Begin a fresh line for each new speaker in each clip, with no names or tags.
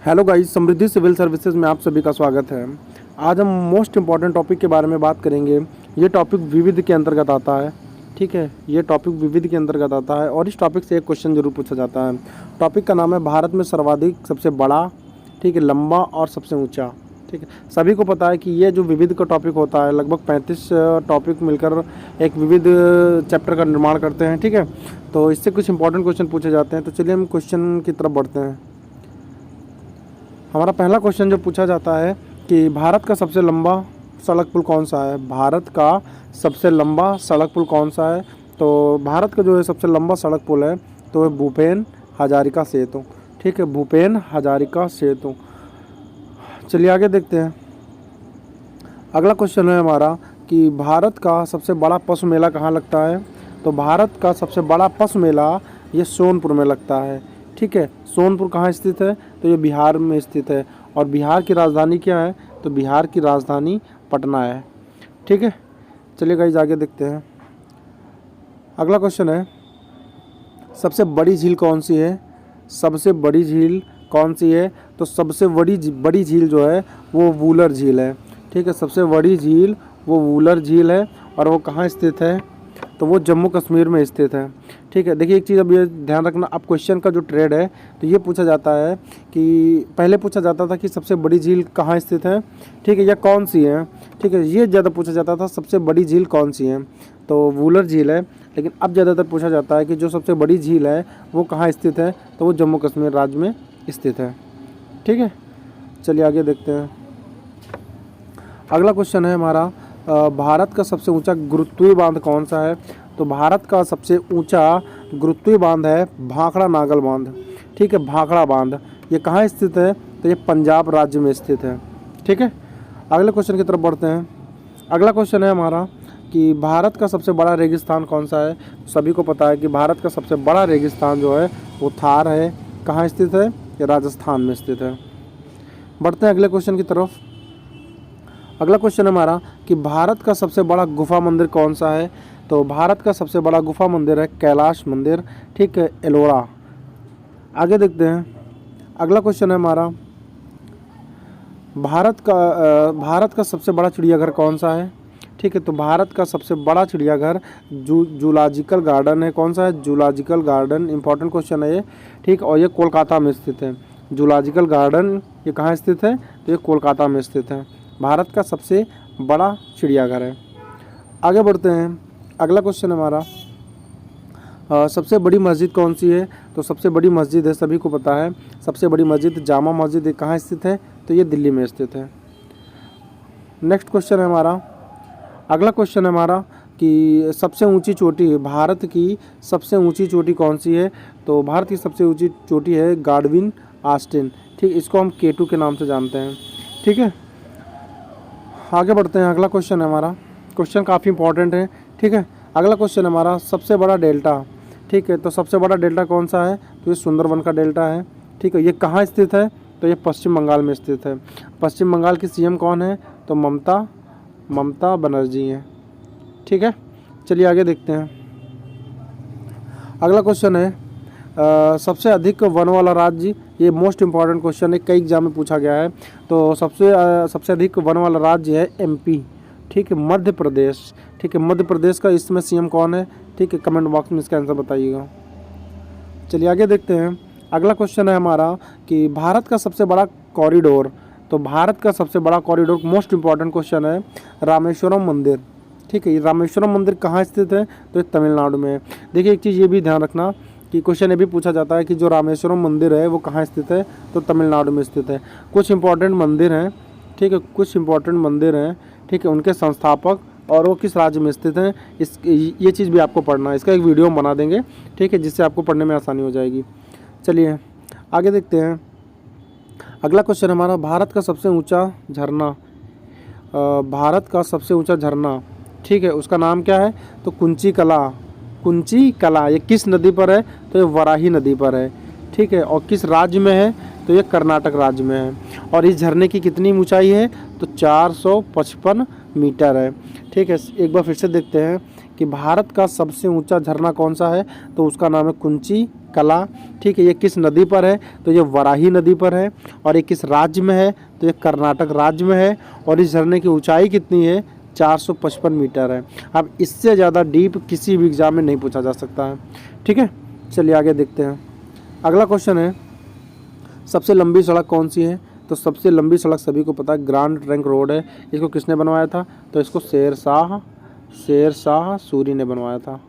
Hello guys, समृद्धि civil services में आप सभी का स्वागत है। आज हम मोस्ट इम्पॉर्टेंट टॉपिक के बारे में बात करेंगे। ये टॉपिक विविध के अंतर्गत आता है। ठीक है, ये टॉपिक विविध के अंतर्गत आता है और इस टॉपिक से एक क्वेश्चन जरूर पूछा जाता है। टॉपिक का नाम है भारत में सर्वाधिक सबसे बड़ा, ठीक है, लंबा और सबसे ऊँचा। ठीक है, सभी को पता है कि ये जो विविध का टॉपिक होता है, लगभग 35 टॉपिक मिलकर एक विविध चैप्टर का निर्माण करते हैं। ठीक है, तो इससे कुछ इंपॉर्टेंट क्वेश्चन पूछे जाते हैं। तो चलिए हम क्वेश्चन की तरफ बढ़ते हैं। हमारा पहला क्वेश्चन जो पूछा जाता है कि भारत का सबसे लंबा सड़क पुल कौन सा है। भारत का सबसे लंबा सड़क पुल कौन सा है? तो भारत का जो है सबसे लंबा सड़क पुल है तो है भूपेन हजारिका सेतु। ठीक है, भूपेन हजारिका सेतु। चलिए आगे देखते हैं। अगला क्वेश्चन है हमारा कि भारत का सबसे बड़ा पशु मेला कहाँ लगता है। तो भारत का सबसे बड़ा पशु मेला ये सोनपुर में लगता है। ठीक है, सोनपुर कहाँ स्थित है? तो ये बिहार में स्थित है। और बिहार की राजधानी क्या है? तो बिहार की राजधानी पटना है। ठीक है, चलिए गाइस आगे देखते हैं। अगला क्वेश्चन है सबसे बड़ी झील कौन सी है। सबसे बड़ी झील कौन सी है? तो सबसे बड़ी झील जो है वो वूलर झील है। ठीक है, सबसे बड़ी झील वो वूलर झील है और वो कहाँ स्थित है? तो वो जम्मू कश्मीर में स्थित है। ठीक है, देखिए एक चीज़ अब ये ध्यान रखना, अब क्वेश्चन का जो ट्रेड है तो ये पूछा जाता है कि पहले पूछा जाता था कि सबसे बड़ी झील कहाँ स्थित है, ठीक है, या कौन सी है। ठीक है, ये ज़्यादा पूछा जाता था सबसे बड़ी झील कौन सी है, तो वूलर झील है। लेकिन अब ज़्यादातर पूछा जाता है कि जो सबसे बड़ी झील है वो कहाँ स्थित है, तो वो जम्मू कश्मीर राज्य में स्थित है। ठीक है, चलिए आगे देखते हैं। अगला क्वेश्चन है हमारा भारत का सबसे ऊंचा गुरुत्वीय बांध कौन सा है। तो भारत का सबसे ऊंचा गुरुत्वीय बांध है भाखड़ा नागल बांध। ठीक है, भाखड़ा बांध ये कहाँ स्थित है? तो ये पंजाब राज्य में स्थित है। ठीक है, अगले क्वेश्चन की तरफ बढ़ते हैं। अगला क्वेश्चन है हमारा कि भारत का सबसे बड़ा रेगिस्तान कौन सा है। सभी को पता है कि भारत का सबसे बड़ा रेगिस्तान जो है वो थार है। कहाँ स्थित है? ये राजस्थान में स्थित है। बढ़ते हैं अगले क्वेश्चन की तरफ। अगला क्वेश्चन है हमारा कि भारत का सबसे बड़ा गुफा मंदिर कौन सा है। तो भारत का सबसे बड़ा गुफा मंदिर है कैलाश मंदिर। ठीक है, एलोरा। आगे देखते हैं। अगला क्वेश्चन है हमारा भारत का सबसे बड़ा चिड़ियाघर कौन सा है। ठीक है, तो भारत का सबसे बड़ा चिड़ियाघर जूलॉजिकल गार्डन है। कौन सा है? Zoological garden. इंपॉर्टेंट क्वेश्चन है ये। ठीक, और ये कोलकाता में स्थित है। जूलॉजिकल गार्डन ये कहाँ स्थित है? तो ये कोलकाता में स्थित है। भारत का सबसे बड़ा चिड़ियाघर है। आगे बढ़ते हैं। अगला क्वेश्चन हमारा सबसे बड़ी मस्जिद कौन सी है। तो सबसे बड़ी मस्जिद है, सभी को पता है, सबसे बड़ी मस्जिद जामा मस्जिद है। कहाँ स्थित है? तो ये दिल्ली में स्थित है। नेक्स्ट क्वेश्चन है हमारा। अगला क्वेश्चन है हमारा कि सबसे ऊंची चोटी, भारत की सबसे ऊंची चोटी कौन सी है। तो भारत की सबसे ऊंची चोटी है गाडविन आस्टिन। ठीक, इसको हम K2 के नाम से जानते हैं। ठीक है, आगे बढ़ते हैं। अगला क्वेश्चन है हमारा, क्वेश्चन काफ़ी इंपॉर्टेंट है। ठीक है, अगला क्वेश्चन है हमारा सबसे बड़ा डेल्टा। ठीक है, तो सबसे बड़ा डेल्टा कौन सा है? तो ये सुंदरवन का डेल्टा है। ठीक है, ये कहाँ स्थित है? तो ये पश्चिम बंगाल में स्थित है। पश्चिम बंगाल की CM कौन है? तो ममता बनर्जी हैं। ठीक है, चलिए आगे देखते हैं। अगला क्वेश्चन है सबसे अधिक वन वाला राज्य। ये मोस्ट इम्पॉर्टेंट क्वेश्चन है, कई एग्जाम में पूछा गया है। तो सबसे अधिक वन वाला राज्य है MP। ठीक है, मध्य प्रदेश। ठीक है, मध्य प्रदेश का इसमें CM कौन है? ठीक है, कमेंट बॉक्स में इसका आंसर बताइएगा। चलिए आगे देखते हैं। अगला क्वेश्चन है हमारा कि भारत का सबसे बड़ा कॉरिडोर। तो भारत का सबसे बड़ा कॉरिडोर, मोस्ट इम्पॉर्टेंट क्वेश्चन है, रामेश्वरम मंदिर। ठीक है, ये रामेश्वरम मंदिर कहाँ स्थित है? तो ये तमिलनाडु में है। देखिए एक चीज़ ये भी ध्यान रखना कि क्वेश्चन ये भी पूछा जाता है कि जो रामेश्वरम मंदिर है वो कहाँ स्थित है, तो तमिलनाडु में स्थित है। कुछ इंपॉर्टेंट मंदिर हैं, ठीक है, कुछ इंपॉर्टेंट मंदिर हैं, ठीक है, उनके संस्थापक और वो किस राज्य में स्थित हैं, ये चीज़ भी आपको पढ़ना है। इसका एक वीडियो हम बना देंगे, ठीक है, जिससे आपको पढ़ने में आसानी हो जाएगी। चलिए आगे देखते हैं। अगला क्वेश्चन हमारा भारत का सबसे ऊंचा झरना। भारत का सबसे ऊंचा झरना, ठीक है, उसका नाम क्या है? तो कुंची कला। ये किस नदी पर है? तो ये वराही नदी पर है। ठीक है, और किस राज्य में है? तो ये कर्नाटक राज्य में है। और इस झरने की कितनी ऊंचाई है? तो 455 मीटर है। ठीक है, एक बार फिर से देखते हैं कि भारत का सबसे ऊंचा झरना कौन सा है। तो उसका नाम है कुंची कला, ठीक है। ये किस नदी पर है, तो ये वराही नदी पर है। और ये किस राज्य में है, तो ये कर्नाटक राज्य में है। और इस झरने की ऊंचाई कितनी है, 455 मीटर है। अब इससे ज़्यादा डीप किसी भी एग्जाम में नहीं पूछा जा सकता है, ठीक है। चलिए आगे देखते हैं। अगला क्वेश्चन है, सबसे लंबी सड़क कौन सी है, तो सबसे लंबी सड़क सभी को पता है ग्रैंड ट्रंक रोड है। इसको किसने बनवाया था, तो इसको शेरशाह सूरी ने बनवाया था,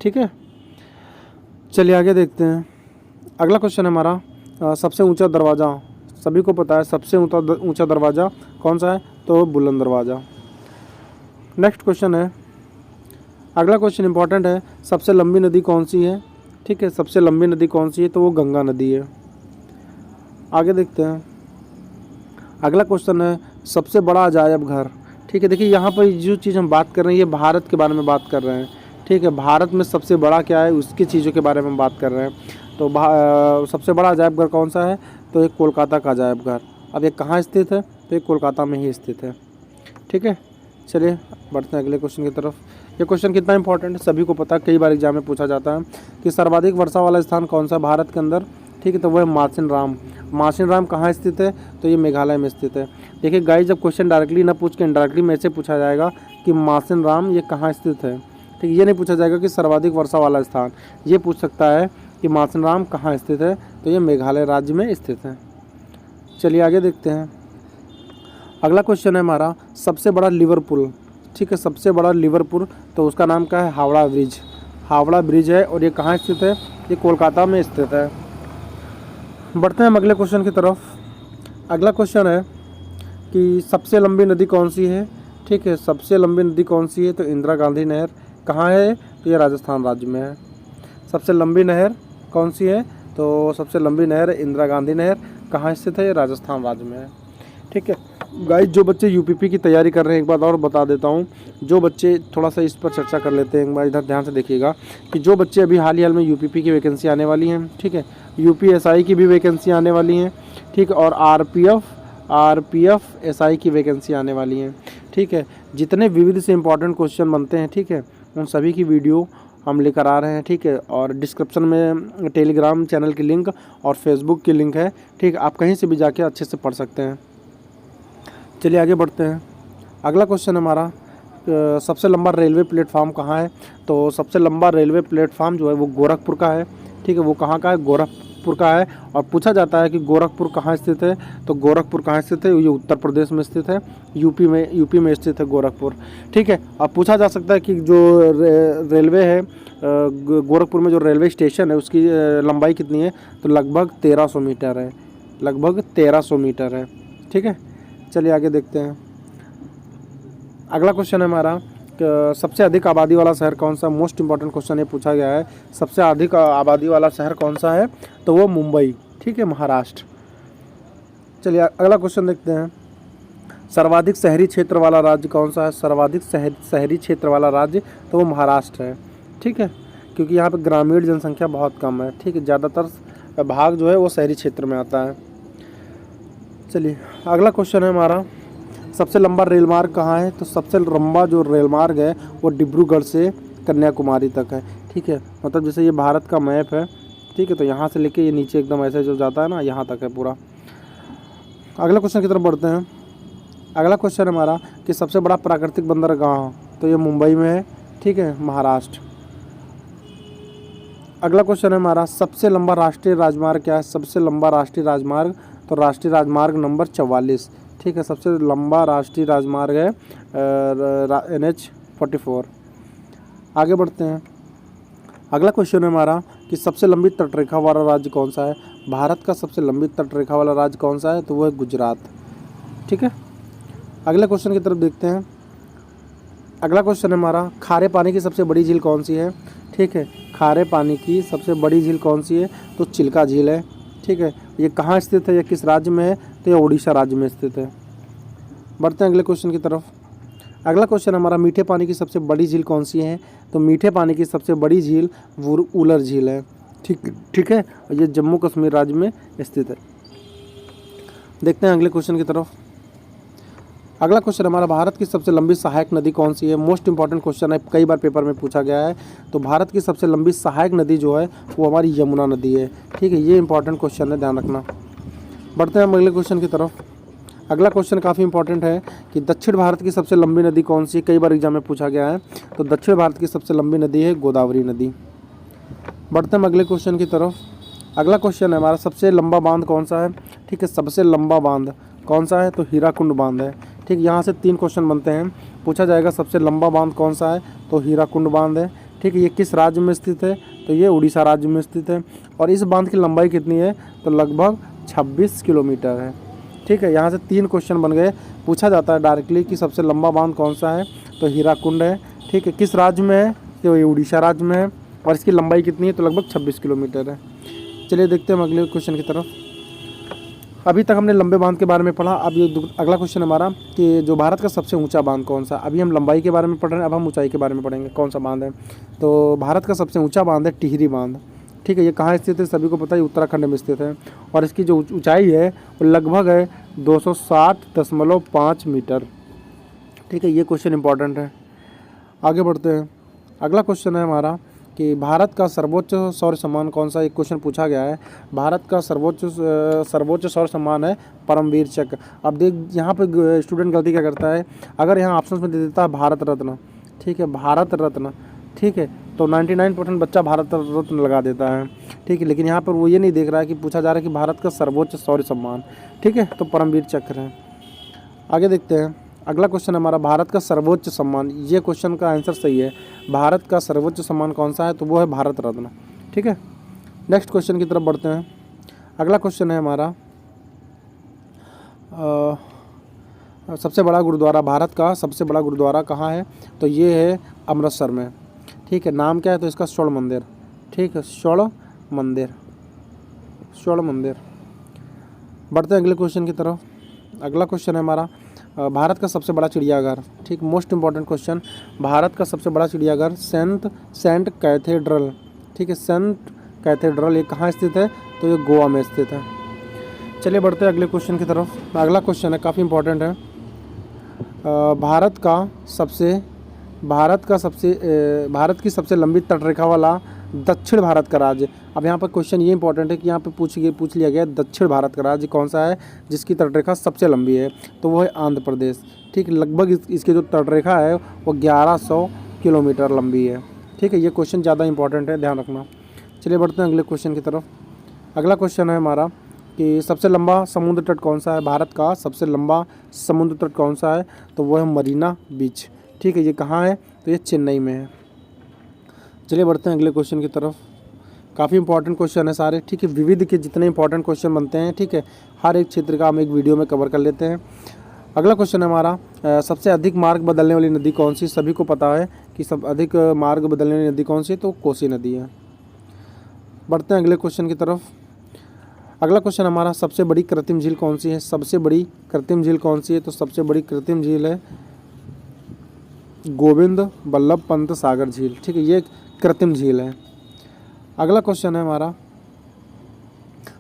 ठीक है। चलिए आगे देखते हैं। अगला क्वेश्चन है हमारा, सबसे ऊंचा दरवाज़ा सभी को पता है, सबसे ऊंचा दरवाज़ा कौन सा है, तो बुलंद दरवाज़ा। नेक्स्ट क्वेश्चन है, अगला क्वेश्चन इंपॉर्टेंट है, सबसे लंबी नदी कौन सी है, ठीक है। सबसे लंबी नदी कौन सी है, तो वो गंगा नदी है। आगे देखते हैं। अगला क्वेश्चन है, सबसे बड़ा अजायब घर, ठीक है। देखिए यहाँ पर जो चीज़ हम बात कर रहे हैं ये भारत के बारे में बात कर रहे हैं, ठीक है। भारत में सबसे बड़ा क्या है उसकी चीज़ों के बारे में हम बात कर रहे हैं। तो सबसे बड़ा अजायब घर कौन सा है, तो ये कोलकाता का अजायब घर। अब ये कहाँ स्थित है, तो ये कोलकाता में ही स्थित है, ठीक है। चलिए बढ़ते हैं अगले क्वेश्चन की तरफ। ये क्वेश्चन कितना इंपॉर्टेंट है सभी को पता है, कई बार एग्जाम में पूछा जाता है कि सर्वाधिक वर्षा वाला स्थान कौन सा भारत के अंदर, ठीक है। तो वो है मासिन राम। मासिन राम कहाँ स्थित है, तो ये मेघालय में स्थित है। देखिए गाइस, जब क्वेश्चन डायरेक्टली ना पूछ के इनडायरेक्टली में ऐसे पूछा जाएगा कि मासिन राम ये कहाँ स्थित है, ठीक। ये नहीं पूछा जाएगा कि सर्वाधिक वर्षा वाला स्थान, ये पूछ सकता है कि मासिन राम कहाँ स्थित है, तो ये मेघालय राज्य में स्थित है। चलिए आगे देखते हैं। अगला क्वेश्चन है हमारा, सबसे बड़ा लिवर पुल, ठीक है। सबसे बड़ा लिवर पुल, तो उसका नाम क्या है, हावड़ा ब्रिज। हावड़ा ब्रिज है और ये कहाँ स्थित है, ये कोलकाता में स्थित है। बढ़ते हैं हम अगले क्वेश्चन की तरफ। अगला क्वेश्चन है कि सबसे लंबी नदी कौन सी है, ठीक है। सबसे लंबी नदी कौन सी है, तो इंदिरा गांधी नहर। कहाँ है, तो ये राजस्थान राज्य में है। सबसे लंबी नहर कौन सी है, तो सबसे लंबी नहर इंदिरा गांधी नहर। कहाँ स्थित है, ये राजस्थान राज्य में है, ठीक है। गाइस, जो बच्चे यूपीपी की तैयारी कर रहे हैं, एक बात और बता देता हूँ, जो बच्चे थोड़ा सा इस पर चर्चा कर लेते हैं, एक बार इधर ध्यान से देखिएगा कि जो बच्चे अभी हाल ही में यूपीपी की वैकेंसी आने वाली हैं, ठीक है। यूपीएसआई की भी वैकेंसी आने वाली हैं, ठीक है। और आरपीएफ एसआई की वैकेंसी आने वाली हैं, ठीक है। जितने विविध से इंपॉर्टेंट क्वेश्चन बनते हैं, ठीक है, उन सभी की वीडियो हम लेकर आ रहे हैं, ठीक है। और डिस्क्रिप्शन में टेलीग्राम चैनल की लिंक और फेसबुक की लिंक है, ठीक। आप कहीं से भी जाके अच्छे से पढ़ सकते हैं। चलिए आगे बढ़ते हैं। अगला क्वेश्चन हमारा, सबसे लंबा रेलवे प्लेटफार्म कहाँ है, तो सबसे लंबा रेलवे प्लेटफार्म जो है वो गोरखपुर का है, ठीक है। वो कहाँ का है, गोरखपुर का है। और पूछा जाता है कि गोरखपुर कहाँ स्थित है, तो गोरखपुर कहाँ स्थित है, ये उत्तर प्रदेश में स्थित है, यूपी में स्थित है गोरखपुर, ठीक है। अब पूछा जा सकता है कि जो रेलवे है गोरखपुर में जो रेलवे स्टेशन है उसकी लंबाई कितनी है, तो लगभग 1300 मीटर है, लगभग 1300 मीटर है, ठीक है। चलिए आगे देखते हैं। अगला क्वेश्चन है हमारा, सबसे अधिक आबादी वाला शहर कौन सा। मोस्ट इंपॉर्टेंट क्वेश्चन ये पूछा गया है, सबसे अधिक आबादी वाला शहर कौन सा है, तो वो मुंबई, ठीक है, महाराष्ट्र। चलिए अगला क्वेश्चन देखते हैं। सर्वाधिक शहरी क्षेत्र वाला राज्य कौन सा है, सर्वाधिक शहरी क्षेत्र वाला राज्य, तो वो महाराष्ट्र है, ठीक है। क्योंकि यहाँ पे ग्रामीण जनसंख्या बहुत कम है, ठीक है। ज़्यादातर भाग जो है वो शहरी क्षेत्र में आता है। चलिए अगला क्वेश्चन है हमारा, सबसे लंबा रेल मार्ग कहाँ है, तो सबसे लंबा जो रेल मार्ग है वो डिब्रूगढ़ से कन्याकुमारी तक है, ठीक है। मतलब जैसे ये भारत का मैप है, ठीक है, तो यहाँ से लेके ये नीचे एकदम ऐसे जो जाता है ना, यहाँ तक है पूरा। अगला क्वेश्चन की तरफ बढ़ते हैं। अगला क्वेश्चन हमारा कि सबसे बड़ा प्राकृतिक बंदरगाह, तो ये मुंबई में है, ठीक है, महाराष्ट्र। अगला क्वेश्चन है हमारा, सबसे लंबा राष्ट्रीय राजमार्ग क्या है, सबसे लंबा राष्ट्रीय राजमार्ग, तो राष्ट्रीय राजमार्ग नंबर 44, ठीक है। सबसे लंबा राष्ट्रीय राजमार्ग है NH-44। आगे बढ़ते हैं। अगला क्वेश्चन है हमारा कि सबसे लंबी तटरेखा वाला राज्य कौन सा है, भारत का सबसे लंबी तटरेखा वाला राज्य कौन सा है, तो वो है गुजरात, ठीक है। अगले क्वेश्चन की तरफ देखते हैं। अगला क्वेश्चन है हमारा, खारे पानी की सबसे बड़ी झील कौन सी है, ठीक है। खारे पानी की सबसे बड़ी झील कौन सी है, तो चिल्का झील है, ठीक है। ये कहाँ स्थित है, ये किस राज्य में है, तो ये उड़ीसा राज्य में स्थित है। बढ़ते हैं अगले क्वेश्चन की तरफ। अगला क्वेश्चन हमारा, मीठे पानी की सबसे बड़ी झील कौन सी है, तो मीठे पानी की सबसे बड़ी झील वुलर झील है, ठीक है। ये जम्मू कश्मीर राज्य में स्थित है। देखते हैं अगले क्वेश्चन की तरफ। अगला क्वेश्चन हमारा, भारत की सबसे लंबी सहायक नदी कौन सी है? मोस्ट इंपॉर्टेंट क्वेश्चन है, कई बार पेपर में पूछा गया है। तो भारत की सबसे लंबी सहायक नदी जो है वो हमारी यमुना नदी है। ठीक है, ये इंपॉर्टेंट क्वेश्चन है, ध्यान रखना। बढ़ते हैं हम अगले क्वेश्चन की तरफ। अगला क्वेश्चन काफ़ी इंपॉर्टेंट है कि दक्षिण भारत की सबसे लंबी नदी कौन सी? कई बार एग्जाम में पूछा गया है। तो दक्षिण भारत की सबसे लंबी नदी है गोदावरी नदी। बढ़ते हैं अगले क्वेश्चन की तरफ। अगला क्वेश्चन है हमारा, सबसे लंबा बांध कौन सा है? ठीक है, सबसे लंबा बांध कौन सा है? तो हीराकुंड बांध है। ठीक, यहाँ से 3 क्वेश्चन बनते हैं। पूछा जाएगा सबसे लंबा बांध कौन सा है? तो हीराकुंड बांध है। ठीक है, ये किस राज्य में स्थित है? तो ये उड़ीसा राज्य में स्थित है। और इस बांध की लंबाई कितनी है? तो लगभग 26 किलोमीटर है। ठीक है, यहाँ से 3 क्वेश्चन बन गए। पूछा जाता है डायरेक्टली कि सबसे लंबा बांध कौन सा है? तो हीराकुंड है। ठीक है, किस राज्य में है? तो ये उड़ीसा राज्य में है। और इसकी लंबाई कितनी है? तो लगभग 26 किलोमीटर है। चलिए देखते हैं हम अगले क्वेश्चन की तरफ। अभी तक हमने लंबे बांध के बारे में पढ़ा। अब ये अगला क्वेश्चन हमारा कि जो भारत का सबसे ऊंचा बांध कौन सा? अभी हम लंबाई के बारे में पढ़ रहे हैं, अब हम ऊंचाई के बारे में पढ़ेंगे कौन सा बांध है। तो भारत का सबसे ऊंचा बांध है टिहरी बांध। ठीक है, ये कहाँ स्थित है? सभी को पता है, उत्तराखंड में स्थित है। और इसकी जो ऊंचाई है वो लगभग है 260.5 मीटर। ठीक है, ये क्वेश्चन इंपॉर्टेंट है। आगे बढ़ते हैं। अगला क्वेश्चन है हमारा कि भारत का सर्वोच्च सौर सम्मान कौन सा? एक क्वेश्चन पूछा गया है। भारत का सर्वोच्च सौर सम्मान है परमवीर चक्र। अब देख, यहाँ पे स्टूडेंट गलती क्या करता है, अगर यहाँ ऑप्शन में दे देता है भारत रत्न। ठीक है, भारत रत्न। ठीक है, तो 99% बच्चा भारत रत्न लगा देता है। ठीक है, लेकिन यहाँ पर वो ये नहीं देख रहा है कि पूछा जा रहा है कि भारत का सर्वोच्च सौर सम्मान। ठीक है, तो परमवीर चक्र है। आगे देखते हैं। अगला क्वेश्चन हमारा, भारत का सर्वोच्च सम्मान। ये क्वेश्चन का आंसर सही है। भारत का सर्वोच्च सम्मान कौन सा है? तो वो है भारत रत्न। ठीक है, नेक्स्ट क्वेश्चन की तरफ बढ़ते हैं। अगला क्वेश्चन है हमारा, सबसे बड़ा गुरुद्वारा, भारत का सबसे बड़ा गुरुद्वारा कहाँ है? तो ये है अमृतसर में। ठीक है, नाम क्या है? तो इसका स्वर्ण मंदिर। ठीक है, स्वर्ण मंदिर। बढ़ते हैं अगले क्वेश्चन की तरफ। अगला क्वेश्चन है हमारा, भारत का सबसे बड़ा चिड़ियाघर। ठीक, मोस्ट इंपॉर्टेंट क्वेश्चन। भारत का सबसे बड़ा चिड़ियाघर सेंट कैथेड्रल। ठीक है, सेंट कैथेड्रल ये कहाँ स्थित है? तो ये गोवा में स्थित है। चलिए बढ़ते हैं अगले क्वेश्चन की तरफ। अगला क्वेश्चन है, काफ़ी इंपॉर्टेंट है। भारत की सबसे लंबी तटरेखा वाला दक्षिण भारत का राज्य। अब यहाँ पर क्वेश्चन ये इंपॉर्टेंट है कि यहाँ पे पूछ लिया गया दक्षिण भारत का राज्य कौन सा है जिसकी तटरेखा सबसे लंबी है? तो वो है आंध्र प्रदेश। ठीक, लगभग इसकी जो तटरेखा है वो 1100 किलोमीटर लंबी है। ठीक है, ये क्वेश्चन ज़्यादा इंपॉर्टेंट है, ध्यान रखना। चलिए बढ़ते हैं अगले क्वेश्चन की तरफ। अगला क्वेश्चन है हमारा कि सबसे लंबा समुद्र तट कौन सा है? भारत का सबसे लंबा समुद्र तट कौन सा है? तो वो है मरीना बीच। ठीक है, ये कहाँ है? तो ये चेन्नई में है। चलिए बढ़ते हैं अगले क्वेश्चन की तरफ। काफ़ी इंपॉर्टेंट क्वेश्चन है सारे। ठीक है, विविध के जितने इंपॉर्टेंट क्वेश्चन बनते हैं, ठीक है, हर एक क्षेत्र का हम एक वीडियो में कवर कर लेते हैं। अगला क्वेश्चन है हमारा, सबसे अधिक मार्ग बदलने वाली नदी कौन सी? सभी को पता है कि सब अधिक मार्ग बदलने वाली नदी कौन सी? तो कोसी नदी है। बढ़ते हैं अगले क्वेश्चन की तरफ। अगला क्वेश्चन हमारा, सबसे बड़ी कृत्रिम झील कौन सी है? सबसे बड़ी कृत्रिम झील कौन सी है? तो सबसे बड़ी कृत्रिम झील है गोविंद बल्लभ पंत सागर झील। ठीक है, ये कृत्रिम झील है। अगला क्वेश्चन है हमारा,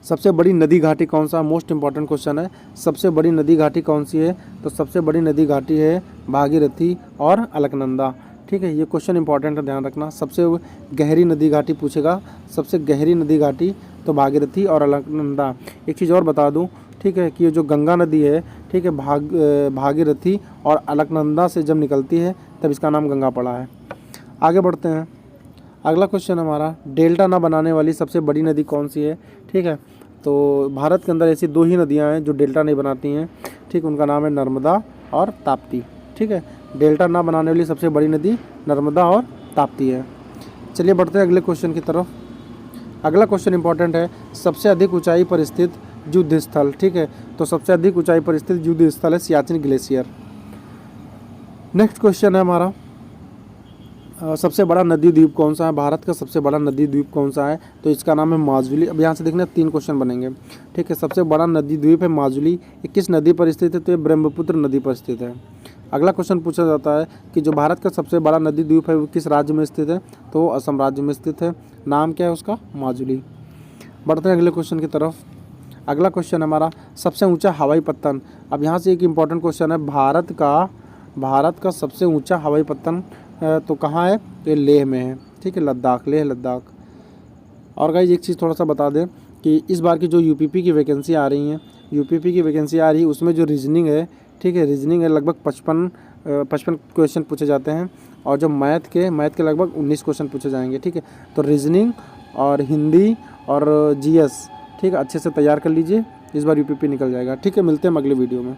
सबसे बड़ी नदी घाटी कौन सा? मोस्ट इंपॉर्टेंट क्वेश्चन है। सबसे बड़ी नदी घाटी कौन सी है? तो सबसे बड़ी नदी घाटी है भागीरथी और अलकनंदा। ठीक है, ये क्वेश्चन इंपॉर्टेंट है, ध्यान रखना। सबसे गहरी नदी घाटी पूछेगा, सबसे गहरी नदी घाटी तो भागीरथी और अलकनंदा। एक चीज़ और बता दूं, ठीक है, कि ये जो गंगा नदी है, ठीक है, भागीरथी और अलकनंदा से जब निकलती है तब इसका नाम गंगा पड़ा है। आगे बढ़ते हैं। अगला क्वेश्चन हमारा, डेल्टा ना बनाने वाली सबसे बड़ी नदी कौन सी है? ठीक है, तो भारत के अंदर ऐसी 2 ही नदियां हैं जो डेल्टा नहीं बनाती हैं। ठीक, उनका नाम है नर्मदा और ताप्ती। ठीक है, डेल्टा ना बनाने वाली सबसे बड़ी नदी नर्मदा और ताप्ती है। चलिए बढ़ते हैं अगले क्वेश्चन की तरफ। अगला क्वेश्चन इंपॉर्टेंट है, सबसे अधिक ऊंचाई पर स्थित युद्ध स्थल। ठीक है, तो सबसे अधिक ऊंचाई पर स्थित युद्ध स्थल है सियाचिन ग्लेशियर। नेक्स्ट क्वेश्चन है हमारा, सबसे बड़ा नदी द्वीप कौन सा है? भारत का सबसे बड़ा नदी द्वीप कौन सा है? तो इसका नाम है माजुली। अब यहाँ से देखना 3 क्वेश्चन बनेंगे। ठीक है, सबसे बड़ा नदी द्वीप है माजुली। ये किस नदी पर स्थित है? तो ये ब्रह्मपुत्र नदी पर स्थित है। अगला क्वेश्चन पूछा जाता है कि जो भारत का सबसे बड़ा नदी द्वीप है वो किस राज्य में स्थित है? तो वो असम राज्य में स्थित है। नाम क्या है उसका? माजुली। बढ़ते हैं अगले क्वेश्चन की तरफ। अगला क्वेश्चन हमारा, सबसे ऊंचा हवाई पत्तन। अब यहाँ से एक इम्पॉर्टेंट क्वेश्चन है, भारत का सबसे ऊंचा हवाई पत्तन तो कहाँ है? तो ये लेह में है, ठीक है, लद्दाख, लेह लद्दाख। और गाइस एक चीज़ थोड़ा सा बता दें कि इस बार की जो यूपीपी की वैकेंसी आ रही है, उसमें जो रीजनिंग है, ठीक है, रीजनिंग है लगभग 55 क्वेश्चन पूछे जाते हैं, और जो मैथ के लगभग 19 क्वेश्चन पूछे जाएंगे, ठीक है। तो रीजनिंग और हिंदी और जीएस, ठीक है, अच्छे से तैयार कर लीजिए, इस बार यूपीपी निकल जाएगा, ठीक है। मिलते हैं अगले वीडियो में।